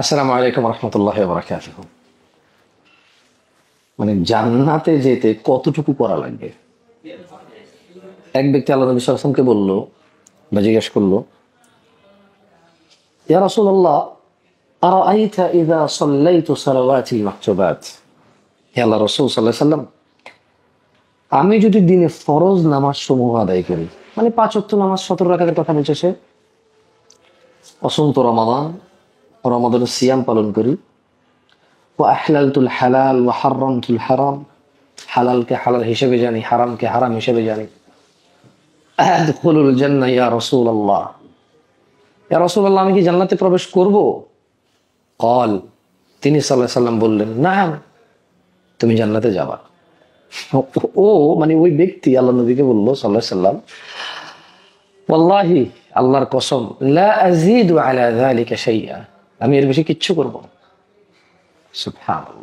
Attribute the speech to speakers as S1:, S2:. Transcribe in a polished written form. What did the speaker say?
S1: আসসালামু আলাইকুম রহমতুল্লাহ বারাকাতুহু। মানে জান্নাতে যেতে কতটুকু করা লাগবে? এক ব্যক্তি আল্লাহ নবী সাল্লাল্লাহু আলাইহি ওয়াসাল্লামকে বলল বা জিজ্ঞেস করলো, ইয়া রাসূলুল্লাহ, আরাআইতা ইযা সাল্লাইতু সালাওয়াতিল মাকতুবাত। হে আল্লাহ রাসূল সাল্লাল্লাহু আলাইহি ওয়াসাল্লাম, আমি যদি দিনে ফরজ নামাজ সমূহ আদায় করি, মানে ৫ ওয়াক্ত নামাজ ১৭ রাকাতের কথা বলছে সে, অসন্ত রমাদান, রমাদানের সিয়াম পালন করি, ওয়া আহলালতুল হালাল ওয়া হারামতুল হারাম, হালালকে হালাল হিসেবে জানি, হারামকে হারাম হিসেবে জানি, আদখুলুল জান্নাহ ইয়া রাসূলুল্লাহ, ইয়া রাসূলুল্লাহ আমি কি জান্নাতে প্রবেশ করব? ক্বাল, তিনি সাল্লাল্লাহু আলাইহি সাল্লাম বললেন, নাম, তুমি জান্নাতে যাবা। ও মানে ওই ব্যক্তি আল্লাহ নবীকে বলল সাল্লাল্লাহু আলাইহি সাল্লাম, ওয়াল্লাহি, আল্লাহর কসম, লা আযীদু আলা যালিকা শাইআ, আমি এর বেশি কিচ্ছু করব না। সুবহানাল্লাহ।